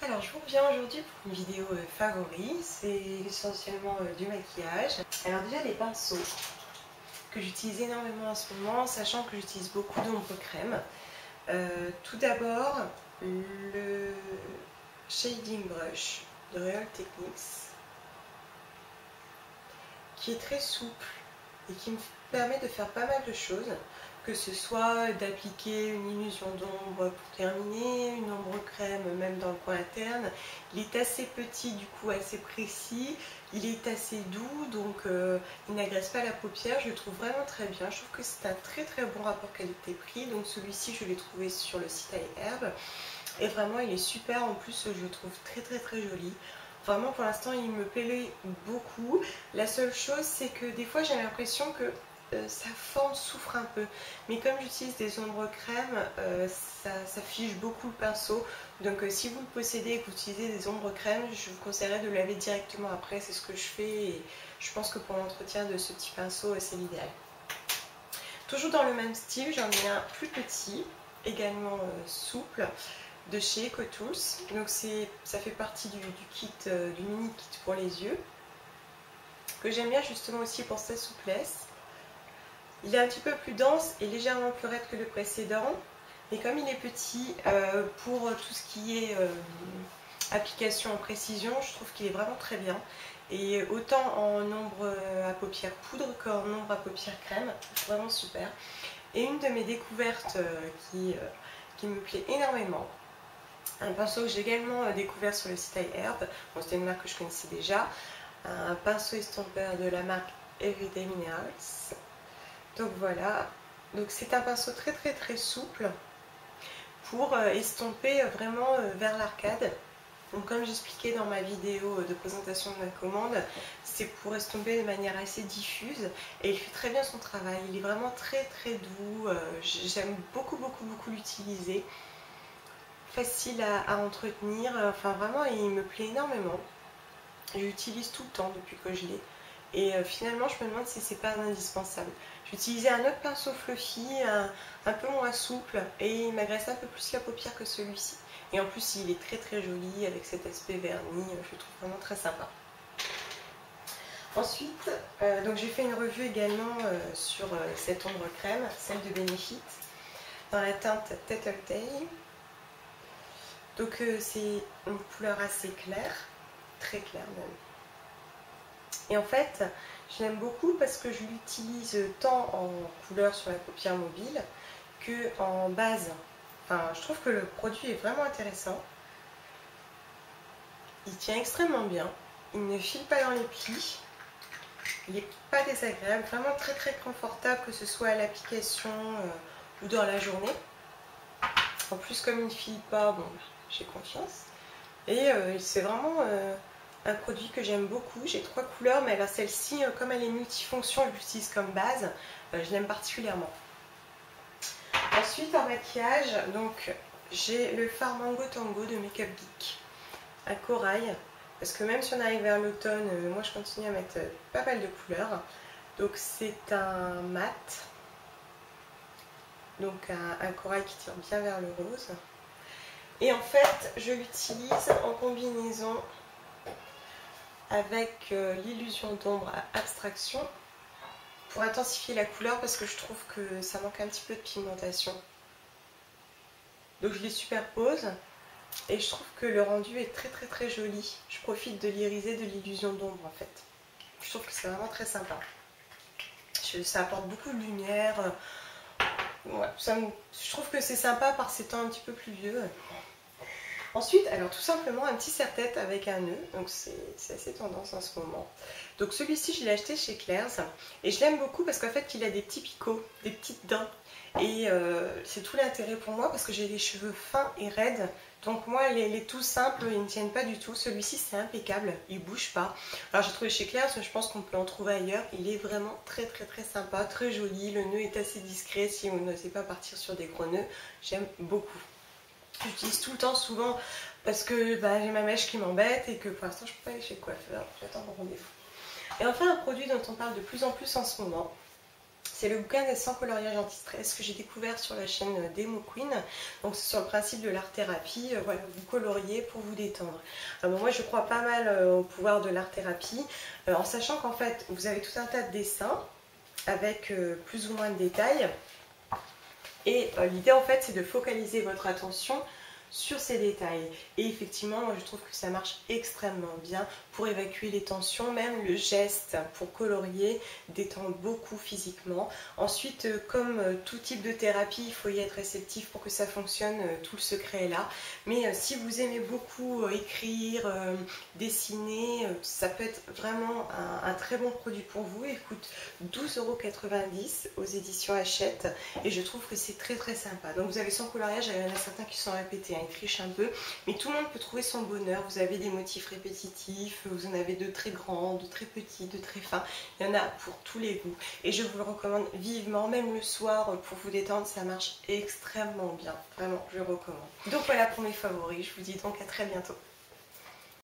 Alors je vous reviens aujourd'hui pour une vidéo favori, c'est essentiellement du maquillage. Alors déjà les pinceaux que j'utilise énormément en ce moment, sachant que j'utilise beaucoup d'ombre crème. Tout d'abord le Shading Brush de Real Techniques qui est très souple et qui me permet de faire pas mal de choses, que ce soit d'appliquer une illusion d'ombre pour terminer, une ombre crème même dans le coin interne. Il est assez petit, du coup assez précis, il est assez doux, donc il n'agresse pas la paupière, je le trouve vraiment très bien. Je trouve que c'est un très très bon rapport qualité-prix, donc celui-ci je l'ai trouvé sur le site iHerb et vraiment il est super, en plus je le trouve très très très joli. Vraiment pour l'instant il me plaît beaucoup. La seule chose c'est que des fois j'ai l'impression que sa forme souffre un peu, mais comme j'utilise des ombres crème, ça fige beaucoup le pinceau, donc si vous le possédez et que vous utilisez des ombres crème, je vous conseillerais de le laver directement après. C'est ce que je fais et je pense que pour l'entretien de ce petit pinceau c'est l'idéal. Toujours dans le même style, j'en ai un plus petit, également souple, de chez EcoTools. Donc ça fait partie du kit, du mini kit pour les yeux, que j'aime bien justement aussi pour sa souplesse. Il est un petit peu plus dense et légèrement plus raide que le précédent, mais comme il est petit, pour tout ce qui est application en précision, je trouve qu'il est vraiment très bien. Et autant en ombre à paupières poudre qu'en ombre à paupières crème, vraiment super. Et une de mes découvertes qui me plaît énormément, un pinceau que j'ai également découvert sur le site iHerb, bon, c'était une marque que je connaissais déjà, un pinceau estompeur de la marque Everyday Minerals. Donc voilà, donc c'est un pinceau très très très souple pour estomper vraiment vers l'arcade. Donc comme j'expliquais dans ma vidéo de présentation de ma commande, c'est pour estomper de manière assez diffuse et il fait très bien son travail. Il est vraiment très très doux, j'aime beaucoup l'utiliser, facile à entretenir, enfin vraiment il me plaît énormément. J'utilise tout le temps depuis que je l'ai. Et finalement je me demande si c'est pas indispensable. J'utilisais un autre pinceau fluffy, un peu moins souple, et il m'agresse un peu plus la paupière que celui-ci. Et en plus il est très très joli avec cet aspect vernis, je le trouve vraiment très sympa. Ensuite, donc j'ai fait une revue également sur cette ombre crème, celle de Benefit, dans la teinte Tattletale. Donc c'est une couleur assez claire, très claire même. Et en fait, je l'aime beaucoup parce que je l'utilise tant en couleur sur la paupière mobile que en base. Enfin, je trouve que le produit est vraiment intéressant. Il tient extrêmement bien. Il ne file pas dans les plis. Il n'est pas désagréable. Vraiment très très confortable, que ce soit à l'application ou dans la journée. En plus, comme il ne file pas, bon, j'ai confiance. Et c'est vraiment un produit que j'aime beaucoup. J'ai 3 couleurs, mais alors celle-ci, comme elle est multifonction, je l'utilise comme base, je l'aime particulièrement. Ensuite, en maquillage, donc j'ai le fard Mango Tango de Makeup Geek, un corail, parce que même si on arrive vers l'automne, moi je continue à mettre pas mal de couleurs. Donc c'est un mat, donc un corail qui tire bien vers le rose. Et en fait, je l'utilise en combinaison avec l'illusion d'ombre à abstraction pour intensifier la couleur, parce que je trouve que ça manque un petit peu de pigmentation. Donc je les superpose et je trouve que le rendu est très très très joli. Je profite de l'iriser de l'illusion d'ombre en fait. Je trouve que c'est vraiment très sympa. Ça apporte beaucoup de lumière. Ouais, je trouve que c'est sympa par ces temps un petit peu pluvieux. Ensuite, alors tout simplement un petit serre-tête avec un nœud, donc c'est assez tendance en ce moment. Donc celui-ci je l'ai acheté chez Claire's et je l'aime beaucoup parce qu'en fait il a des petits picots, des petites dents. Et c'est tout l'intérêt pour moi parce que j'ai les cheveux fins et raides. Donc moi les tout simples ils ne tiennent pas du tout. Celui-ci c'est impeccable, il bouge pas. Alors j'ai trouvé chez Claire's, je pense qu'on peut en trouver ailleurs. Il est vraiment très très très sympa, très joli. Le nœud est assez discret si vous n'osez pas partir sur des gros nœuds. J'aime beaucoup. J'utilise tout le temps, souvent, parce que j'ai ma mèche qui m'embête et que pour l'instant je ne peux pas aller chez le coiffeur, j'attends mon rendez-vous. Et enfin un produit dont on parle de plus en plus en ce moment, C'est le bouquin des 100 coloriages anti-stress que j'ai découvert sur la chaîne Demo Queen. Donc c'est sur le principe de l'art-thérapie, voilà, vous coloriez pour vous détendre. Alors, moi je crois pas mal au pouvoir de l'art-thérapie, en sachant qu'en fait vous avez tout un tas de dessins avec plus ou moins de détails. Et l'idée en fait c'est de focaliser votre attention sur ces détails. Et effectivement, moi je trouve que ça marche extrêmement bien pour évacuer les tensions. Même le geste pour colorier détend beaucoup physiquement. Ensuite, comme tout type de thérapie, il faut y être réceptif pour que ça fonctionne. Tout le secret est là. Mais si vous aimez beaucoup écrire, dessiner, ça peut être vraiment un très bon produit pour vous. Il coûte 12,90 € aux éditions Hachette et je trouve que c'est très très sympa. Donc vous avez 100 coloriages, il y en a certains qui sont répétés, il triche un peu, mais tout le monde peut trouver son bonheur. Vous avez des motifs répétitifs, vous en avez de très grands, de très petits, de très fins, il y en a pour tous les goûts et je vous le recommande vivement, même le soir pour vous détendre, ça marche extrêmement bien, vraiment je le recommande. Donc voilà pour mes favoris, je vous dis donc à très bientôt.